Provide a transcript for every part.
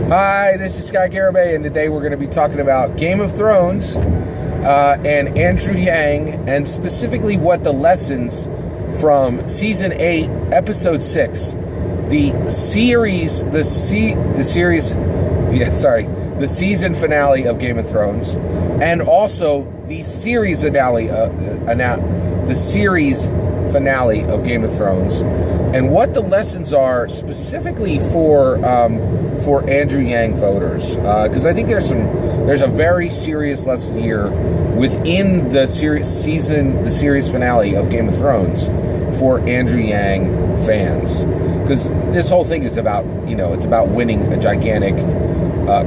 Hi, this is Scott Garibay, and today we're going to be talking about Game of Thrones and Andrew Yang, and specifically what the lessons from Season 8, Episode 6, the season finale of Game of Thrones, and also the series finale of Game of Thrones, and what the lessons are specifically for Andrew Yang voters, because I think there's a very serious lesson here within the series finale of Game of Thrones for Andrew Yang fans, because this whole thing is about it's about winning a gigantic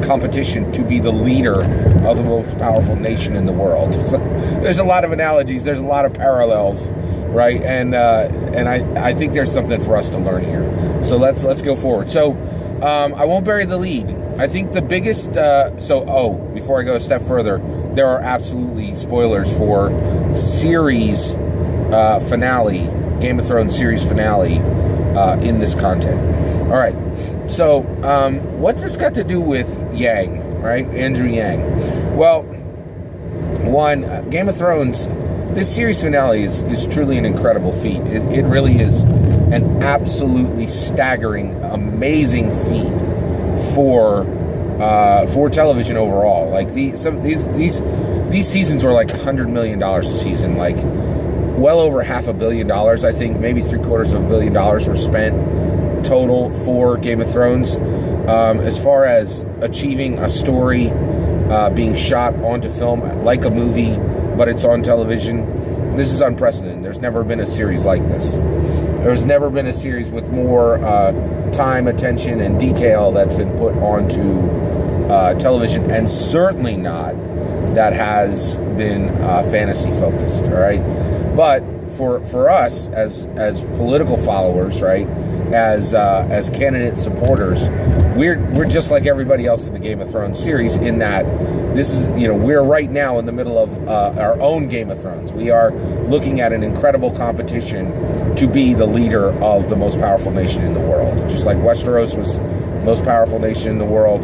competition to be the leader of the most powerful nation in the world. So there's a lot of analogies, there's a lot of parallels, right? And I think there's something for us to learn here. So let's go forward. So I won't bury the lead. I think the biggest before I go a step further, there are absolutely spoilers for series finale, Game of Thrones series finale in this content. All right. So what's this got to do with Yang, right? Andrew Yang. Well, one, Game of Thrones, this series finale is truly an incredible feat. It really is an absolutely staggering, amazing feat for television overall. Like these seasons were like $100 million a season, like well over $500 million, I think, maybe $750 million were spent total for Game of Thrones. As far as achieving a story being shot onto film like a movie, but it's on television, this is unprecedented. There's never been a series like this. There's never been a series with more time, attention, and detail that's been put onto television, and certainly not that has been fantasy focused. All right, but for us as political followers, right, as candidate supporters, we're just like everybody else in the Game of Thrones series, in that this is, we're right now in the middle of our own Game of Thrones. We are looking at an incredible competition to be the leader of the most powerful nation in the world. Just like Westeros was the most powerful nation in the world,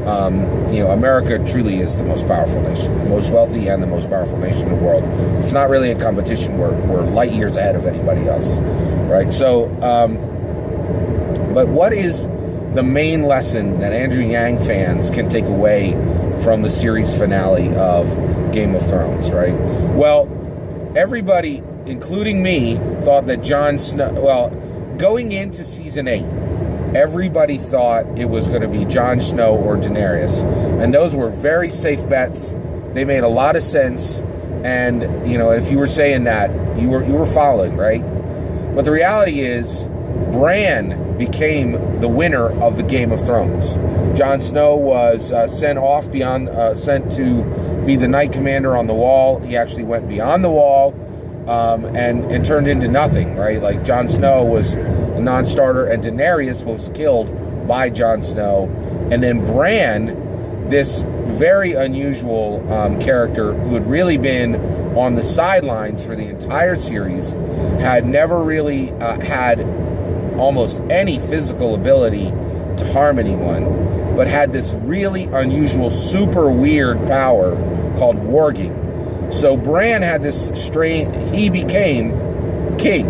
America truly is the most powerful nation, the most wealthy and the most powerful nation in the world. It's not really a competition. We're light years ahead of anybody else, right? So, but what is the main lesson that Andrew Yang fans can take away from the series finale of Game of Thrones, right? Well, everybody, including me, thought that Jon Snow, going into Season 8, everybody thought it was going to be Jon Snow or Daenerys. And those were very safe bets. They made a lot of sense. And, if you were saying that, you were following, right? But the reality is, Bran became the winner of the Game of Thrones. Jon Snow was sent to be the Knight Commander on the Wall. He actually went beyond the Wall and turned into nothing, right? Like, Jon Snow was a non-starter, and Daenerys was killed by Jon Snow. And then Bran, this very unusual character who had really been on the sidelines for the entire series, had never really had almost any physical ability to harm anyone, but had this really unusual, super weird power called Warging. So Bran had this he became king.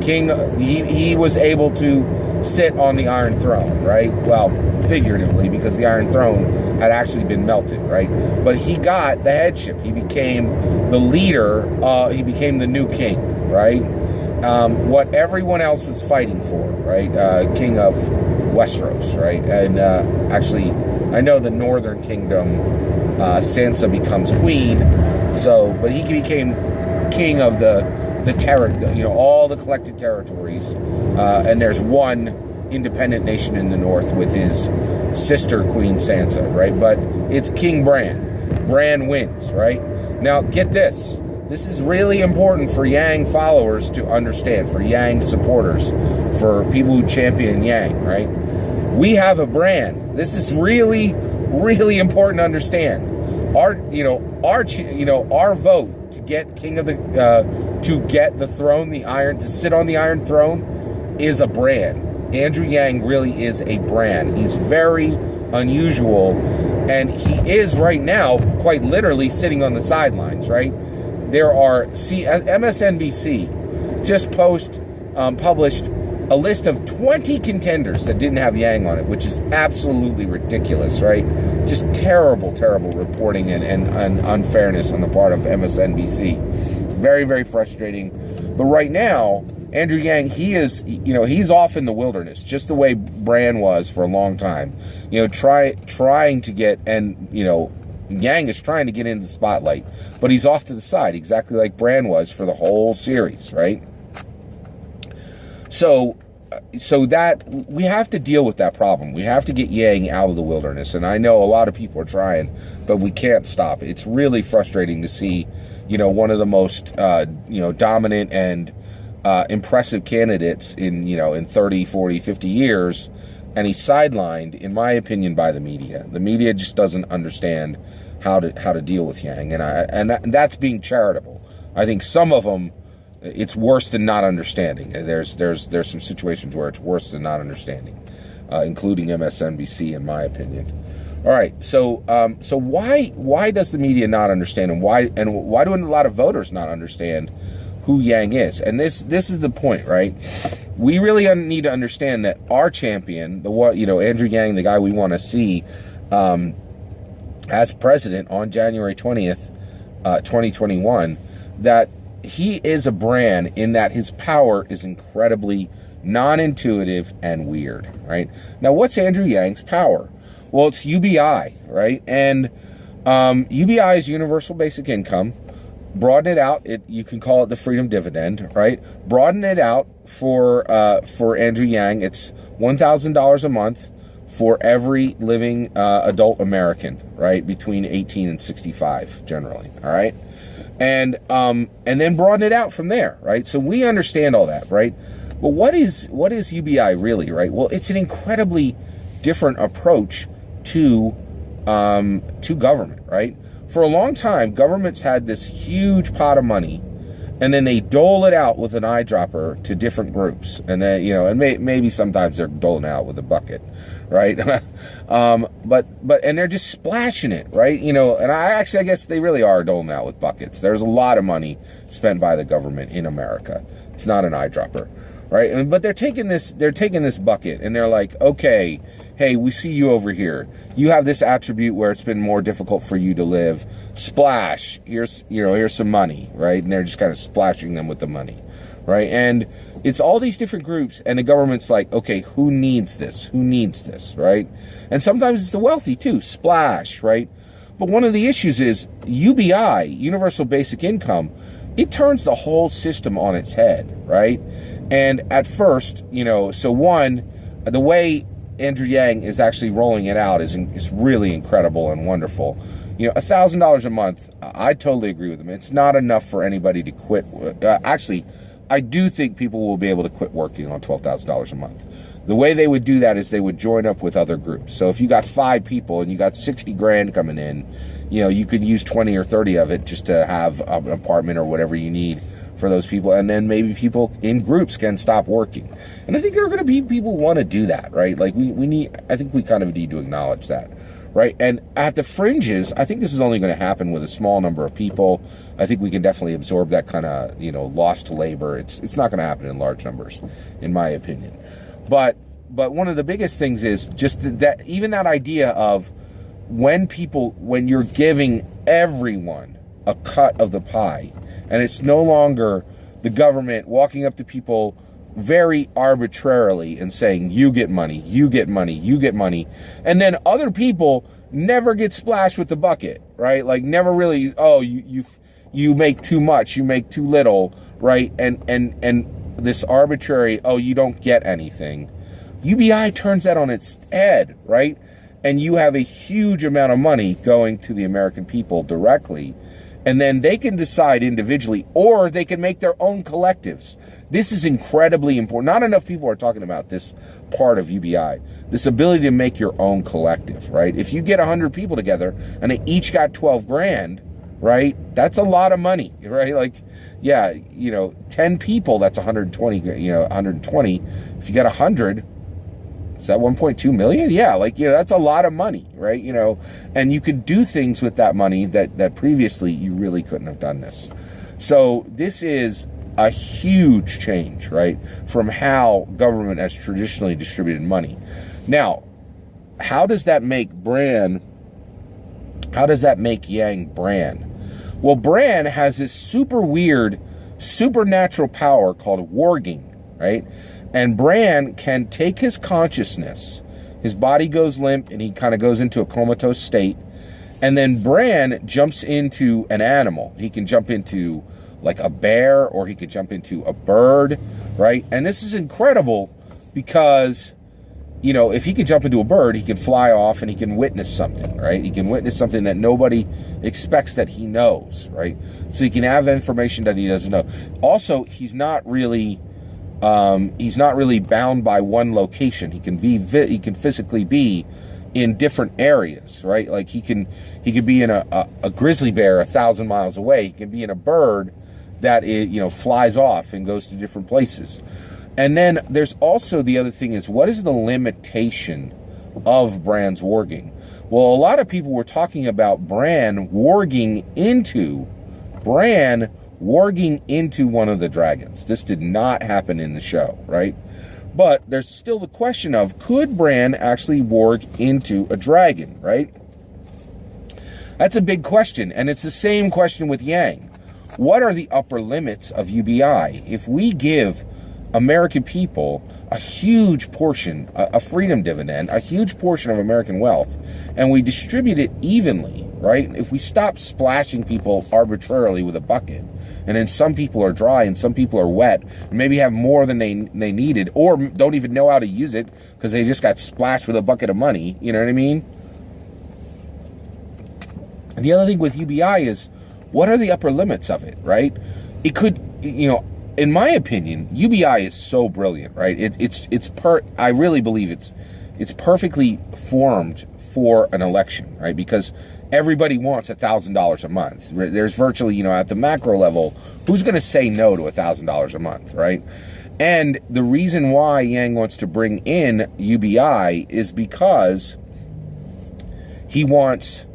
He was able to sit on the Iron Throne, right? Well, figuratively, because the Iron Throne had actually been melted, right? But he got the headship. He became the leader. He became the new king, right? What everyone else was fighting for, right? King of Westeros, right? And actually, I know the Northern Kingdom, Sansa becomes queen. So, but he became king of the all the collected territories. And there's one independent nation in the north with his sister, Queen Sansa, right? But it's King Bran. Bran wins, right? Now, get this. This is really important for Yang followers to understand, for Yang supporters, for people who champion Yang, right? We have a Bran. This is really, really important to understand. Our vote to get to get the throne, to sit on the Iron Throne, is a Bran. Andrew Yang really is a Bran. He's very unusual, and he is right now quite literally sitting on the sidelines, right? There are, MSNBC just published a list of 20 contenders that didn't have Yang on it, which is absolutely ridiculous, right? Just terrible, terrible reporting and unfairness on the part of MSNBC. Very, very frustrating. But right now, Andrew Yang, he's off in the wilderness, just the way Bran was for a long time. Trying to get, and, Yang is trying to get into the spotlight, but he's off to the side, exactly like Bran was for the whole series, right? So that we have to deal with that problem. We have to get Yang out of the wilderness, and I know a lot of people are trying, but we can't stop it. It's really frustrating to see, one of the most, dominant and impressive candidates in 30, 40, 50 years, and he's sidelined, in my opinion, by the media. The media just doesn't understand how to deal with Yang, and that's being charitable. I think some of them, it's worse than not understanding. There's some situations where it's worse than not understanding, including MSNBC, in my opinion. All right, so why does the media not understand, and why do a lot of voters not understand who Yang is? And this is the point, right? We really need to understand that our champion, Andrew Yang, the guy we want to see as president on January 20th, 2021, that he is a Bran in that his power is incredibly non-intuitive and weird, right? Now, what's Andrew Yang's power? Well, it's UBI, right? And UBI is universal basic income. Broaden it out. You can call it the freedom dividend, right? Broaden it out for Andrew Yang. It's $1,000 a month for every living adult American, right? Between 18 and 65, generally, all right? And then broaden it out from there, right? So we understand all that, right? But what is UBI really, right? Well, it's an incredibly different approach to government, right? For a long time, governments had this huge pot of money, and then they dole it out with an eyedropper to different groups, and then and maybe sometimes they're doling it out with a bucket, right? but they're just splashing it, right? And I guess they really are doling out with buckets. There's a lot of money spent by the government in America. It's not an eyedropper, right? But they're taking this bucket, and they're like, okay, hey, we see you over here. You have this attribute where it's been more difficult for you to live. Splash. Here's some money, right? And they're just kind of splashing them with the money, right? And it's all these different groups, and the government's like, okay, who needs this? Who needs this, right? And sometimes it's the wealthy too. Splash, right? But one of the issues is UBI, Universal Basic Income, it turns the whole system on its head, right? And at first, the way Andrew Yang is actually rolling it out is really incredible and wonderful. $1,000 a month, I totally agree with him. It's not enough for anybody to quit. Actually, I do think people will be able to quit working on $12,000 a month. The way they would do that is they would join up with other groups. So if you got 5 people and you got 60 grand coming in, you could use 20 or 30 of it just to have an apartment or whatever you need for those people, and then maybe people in groups can stop working. And I think there are going to be people who want to do that, right? Like I think we kind of need to acknowledge that, right? And at the fringes, I think this is only going to happen with a small number of people. I think we can definitely absorb that kind of, loss to labor. It's not going to happen in large numbers, in my opinion. But one of the biggest things is just that even that idea of when you're giving everyone a cut of the pie, and it's no longer the government walking up to people very arbitrarily and saying, you get money, you get money, you get money. And then other people never get splashed with the bucket, right? Like never really, you make too much, you make too little, right? And this arbitrary, you don't get anything. UBI turns that on its head, right? And you have a huge amount of money going to the American people directly. And then they can decide individually, or they can make their own collectives. This is incredibly important. Not enough people are talking about this part of UBI, this ability to make your own collective, right? If you get 100 people together and they each got 12 grand, right? That's a lot of money, right? Like, 10 people, that's 120, 120. If you got 100, Is that 1.2 million? Yeah, like, that's a lot of money, right? And you could do things with that money that previously you really couldn't have done this. So this is a huge change, right, from how government has traditionally distributed money. Now, how does that make Yang Bran? Well, Bran has this super weird, supernatural power called Warging, right? And Bran can take his consciousness, his body goes limp, and he kind of goes into a comatose state, and then Bran jumps into an animal. He can jump into like a bear, or he could jump into a bird, right? And this is incredible because, if he can jump into a bird, he can fly off and he can witness something, right? He can witness something that nobody expects that he knows, right? So he can have information that he doesn't know. Also, he's not really bound by one location. He can physically be in different areas, right? Like he could be in a grizzly bear 1,000 miles away. He can be in a bird that flies off and goes to different places. And then there's also the other thing is, what is the limitation of Bran's warging? Well, a lot of people were talking about Bran warging into one of the dragons. This did not happen in the show, right? But there's still the question of, could Bran actually warg into a dragon, right? That's a big question, and it's the same question with Yang. What are the upper limits of UBI? If we give American people a huge portion, a freedom dividend, a huge portion of American wealth, and we distribute it evenly, right? If we stop splashing people arbitrarily with a bucket, and then some people are dry and some people are wet, and maybe have more than they needed, or don't even know how to use it because they just got splashed with a bucket of money, you know what I mean? The other thing with UBI is, what are the upper limits of it, right? It could, in my opinion, UBI is so brilliant, right? I really believe it's perfectly formed for an election, right? Because everybody wants $1,000 a month. There's virtually, at the macro level, who's going to say no to $1,000 a month, right? And the reason why Yang wants to bring in UBI is because he wants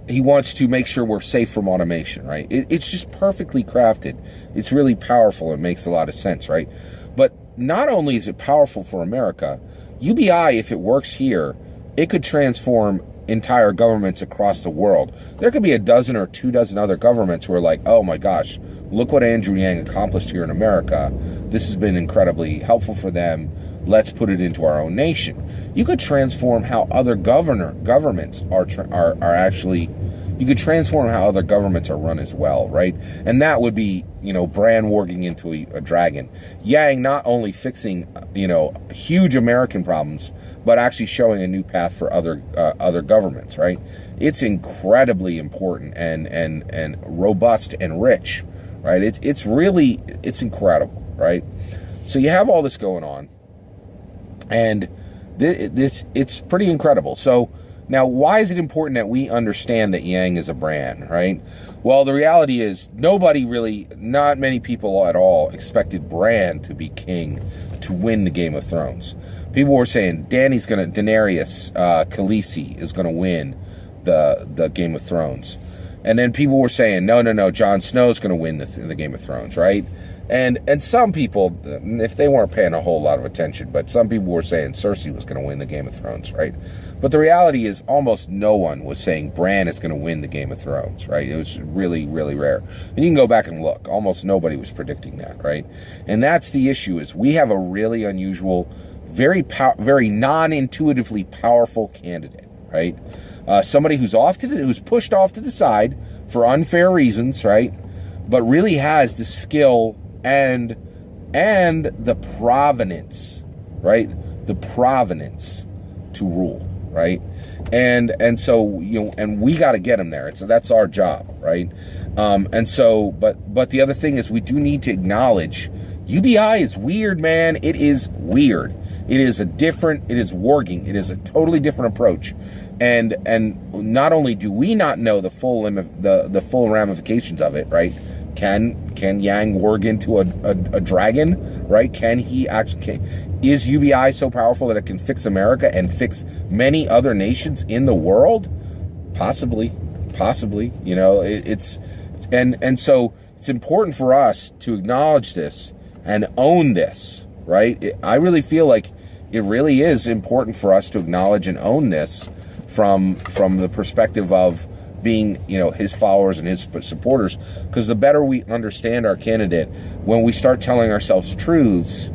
to make sure we're safe from automation, right? It's just perfectly crafted. It's really powerful. It makes a lot of sense, right? But not only is it powerful for America, UBI, if it works here, it could transform entire governments across the world. There could be a dozen or 24 other governments who are like, oh my gosh, look what Andrew Yang accomplished here in America. This has been incredibly helpful for them. Let's put it into our own nation. You could transform how other governments are actually. You could transform how other governments are run as well, right? And that would be, Bran warging into a dragon. Yang not only fixing, huge American problems, but actually showing a new path for other governments, right? It's incredibly important and robust and rich, right? It's incredible, right? So you have all this going on, and it's pretty incredible. So now, why is it important that we understand that Yang is a Bran, right? Well, the reality is not many people at all expected Bran to be king, to win the Game of Thrones. People were saying Daenerys Khaleesi is going to win the Game of Thrones. And then people were saying, no, Jon Snow's going to win the Game of Thrones, right? And some people, if they weren't paying a whole lot of attention, but some people were saying Cersei was going to win the Game of Thrones, right? But the reality is almost no one was saying Bran is going to win the Game of Thrones, right? It was really, really rare. And you can go back and look. Almost nobody was predicting that, right? And that's the issue, is we have a really unusual, very non-intuitively powerful candidate, right? Somebody who's pushed off to the side for unfair reasons, right? But really has the skill and the provenance, right? The provenance to rule, right? And so, and we got to get him there. That's our job, right? And so, but the other thing is, we do need to acknowledge UBI is weird, man. It is weird. It is warging. It is a totally different approach. And not only do we not know the full ramifications of it, right? Can Yang warg into a dragon, right? Can he actually? Is UBI so powerful that it can fix America and fix many other nations in the world? Possibly. You know, and so it's important for us to acknowledge this and own this, right? I really feel like it really is important for us to acknowledge and own this from the perspective of being, you know, his followers and his supporters, because the better we understand our candidate, when we start telling ourselves truths,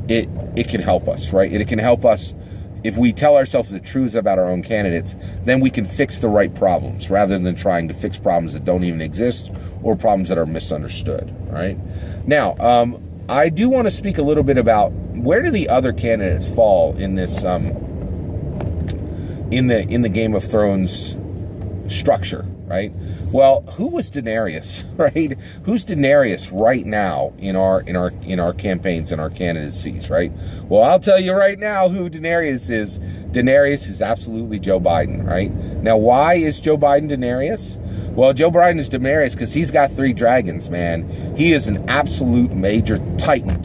it can help us, right? It can help us if we tell ourselves the truth about our own candidates. Then we can fix the right problems rather than trying to fix problems that don't even exist or problems that are misunderstood, right? Now, I do want to speak a little bit about where do the other candidates fall in this in the Game of Thrones structure, right? Well, who was Daenerys, right? Who's Daenerys right now in our campaigns and our candidacies, right? Well, I'll tell you right now who Daenerys is. Daenerys is absolutely Joe Biden, right? Now, why is Joe Biden Daenerys? Well, Joe Biden is Daenerys because he's got 3 dragons, man. He is an absolute major Titan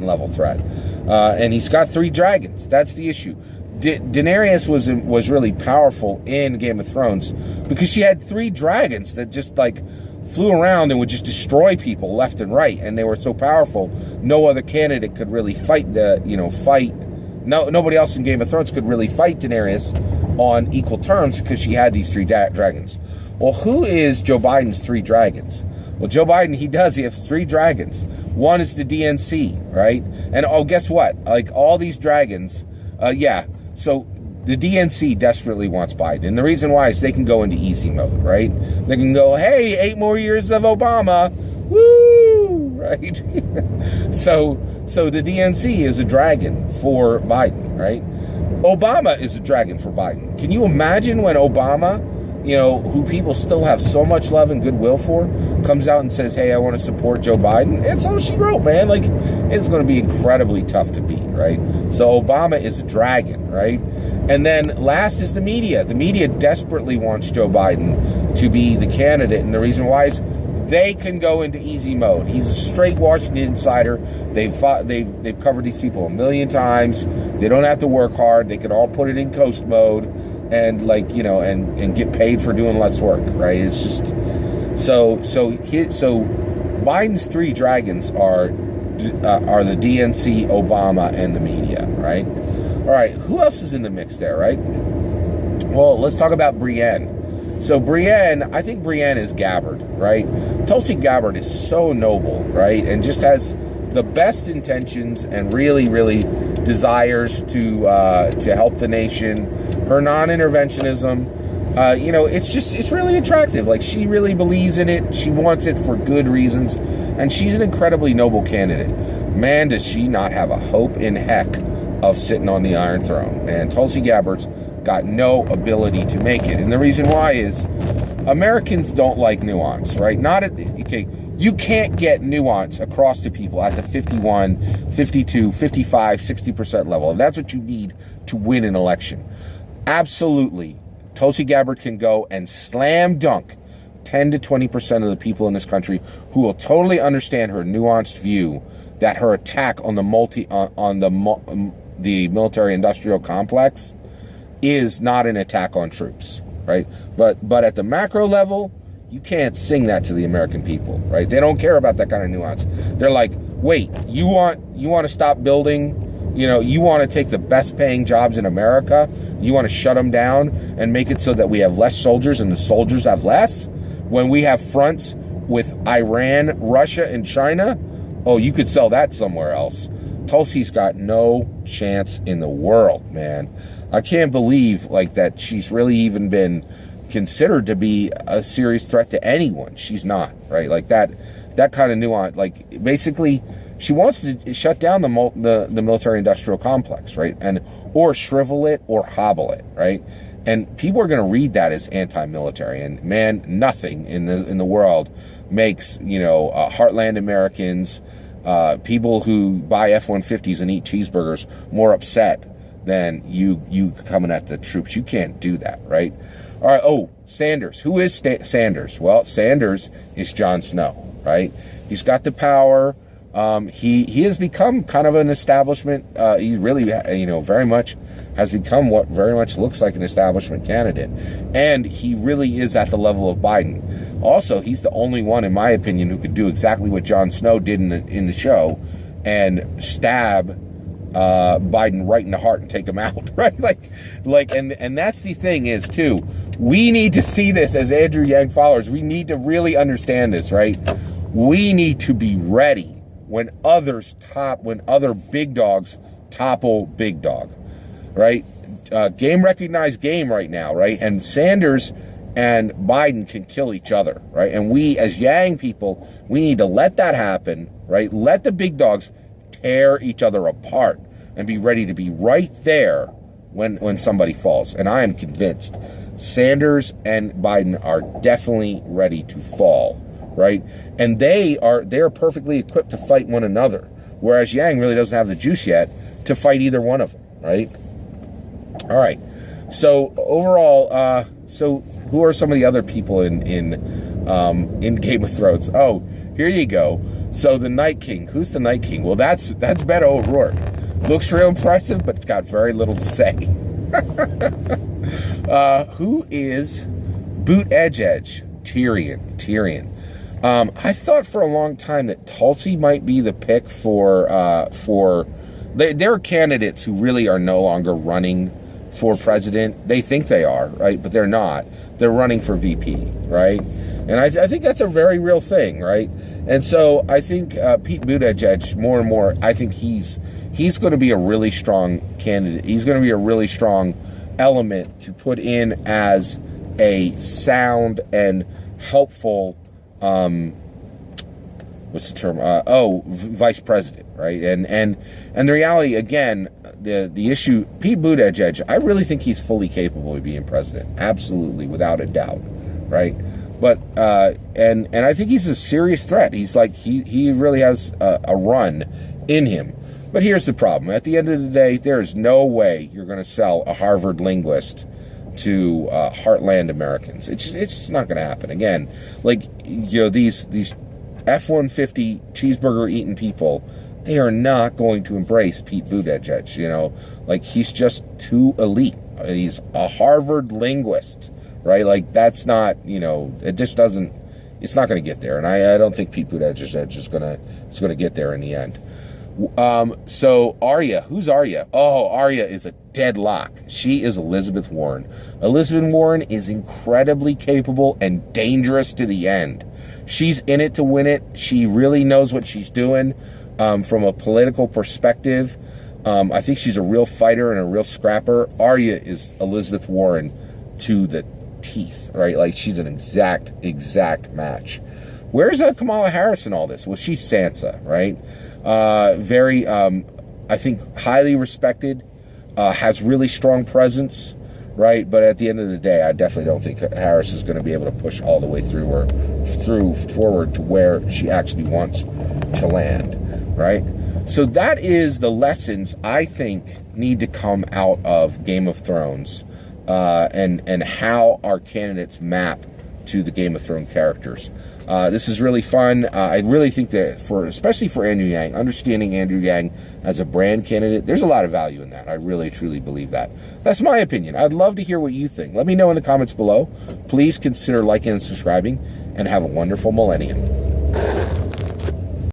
level threat, and he's got 3 dragons. That's the issue. Daenerys was really powerful in Game of Thrones because she had 3 dragons that just like flew around and would just destroy people left and right, and they were so powerful. No other candidate could really nobody else in Game of Thrones could really fight Daenerys on equal terms because she had these 3 dragons. Well, who is Joe Biden's 3 dragons? Well, Joe Biden, he has 3 dragons. One is the DNC, right? And guess what? Like all these dragons, so the DNC desperately wants Biden. And the reason why is they can go into easy mode, right? They can go, hey, 8 more years of Obama. Woo! Right? So the DNC is a dragon for Biden, right? Obama is a dragon for Biden. Can you imagine when Obama, you know, who people still have so much love and goodwill for, comes out and says, hey, I want to support Joe Biden? It's all she wrote, man. Like, it's going to be incredibly tough to beat, right? So Obama is a dragon, right? And then last is the media. The media desperately wants Joe Biden to be the candidate, and the reason why is they can go into easy mode. He's a straight Washington insider. They've covered these people a million times. They don't have to work hard. They can all put it in coast mode and and get paid for doing less work, right? It's just so Biden's 3 dragons are the DNC, Obama, and the media, right? All right, who else is in the mix there, right? Well, let's talk about Brienne. So Brienne, I think Brienne is Gabbard, right? Tulsi Gabbard is so noble, right? And just has the best intentions and really, really desires to help the nation. Her non-interventionism, it's really attractive. Like, she really believes in it. She wants it for good reasons. And she's an incredibly noble candidate. Man, does she not have a hope in heck of sitting on the Iron Throne. And Tulsi Gabbard's got no ability to make it. And the reason why is Americans don't like nuance, right? You can't get nuance across to people at the 51, 52, 55, 60% level. And that's what you need to win an election. Absolutely. Tulsi Gabbard can go and slam dunk 10 to 20% of the people in this country who will totally understand her nuanced view that her attack on the military-industrial complex is not an attack on troops, right? But at the macro level, you can't sing that to the American people, right? They don't care about that kind of nuance. They're like, wait, you want to stop building? You want to take the best paying jobs in America? You want to shut them down and make it so that we have less soldiers and the soldiers have less? When we have fronts with Iran, Russia, and China, oh, you could sell that somewhere else. Tulsi's got no chance in the world, man. I can't believe that she's really even been considered to be a serious threat to anyone. She's not, right? Like that kind of nuance. Like, basically, she wants to shut down the military-industrial complex, right? Or shrivel it or hobble it, right? And people are going to read that as anti-military. And man, nothing in the world makes heartland Americans, people who buy F-150s and eat cheeseburgers, more upset than you coming at the troops. You can't do that, right? All right. Oh, Sanders. Who is Sanders? Well, Sanders is Jon Snow, right? He's got the power. He has become kind of an establishment. He really, very much has become what very much looks like an establishment candidate. And he really is at the level of Biden. Also, he's the only one, in my opinion, who could do exactly what Jon Snow did in the show and stab Biden right in the heart and take him out, right? And that's the thing is, too, we need to see this as Andrew Yang followers. We need to really understand this, right? We need to be ready when other big dogs topple big dog, right? Game recognized game right now, right? And Sanders and Biden can kill each other, right? And we, as Yang people, we need to let that happen, right? Let the big dogs tear each other apart and be ready to be right there when somebody falls. And I am convinced Sanders and Biden are definitely ready to fall, right? And they're perfectly equipped to fight one another, whereas Yang really doesn't have the juice yet to fight either one of them, right? All right. So overall, so who are some of the other people in Game of Thrones? Oh, here you go. So the Night King. Who's the Night King? Well, that's Beto O'Rourke. Looks real impressive, but it's got very little to say. Who is Boot Edge? Tyrion. I thought for a long time that Tulsi might be the pick for there are candidates who really are no longer running for president. They think they are, right? But they're not. They're running for VP, right? And I think that's a very real thing, right? And so I think Pete Buttigieg, more and more, I think he's going to be a really strong candidate. He's going to be a really strong element to put in as a sound and helpful, what's the term? Vice president, right? And the reality, again, the issue, Pete Buttigieg, I really think he's fully capable of being president, absolutely, without a doubt, right? But and I think he's a serious threat. He's like he really has a run in him. But here's the problem: at the end of the day, there is no way you're going to sell a Harvard linguist to heartland Americans. It's just not going to happen. Again, these F-150 cheeseburger eating people, they are not going to embrace Pete Buttigieg. He's just too elite. He's a Harvard linguist. Right, that's not, it just doesn't. It's not going to get there, and I don't think Pete Buttigieg is going to get there in the end. So Arya, who's Arya? Oh, Arya is a deadlock. She is Elizabeth Warren. Elizabeth Warren is incredibly capable and dangerous to the end. She's in it to win it. She really knows what she's doing from a political perspective. I think she's a real fighter and a real scrapper. Arya is Elizabeth Warren to the teeth, right? She's an exact match. Where's Kamala Harris in all this? Well, she's Sansa, right? Very, I think, highly respected, has really strong presence, right? But at the end of the day, I definitely don't think Harris is going to be able to push all the way forward to where she actually wants to land, right? So that is the lessons I think need to come out of Game of Thrones. And how our candidates map to the Game of Thrones characters. This is really fun. I really think that especially for Andrew Yang, understanding Andrew Yang as a brand candidate, there's a lot of value in that. I really, truly believe that. That's my opinion. I'd love to hear what you think. Let me know in the comments below. Please consider liking and subscribing, and have a wonderful millennium.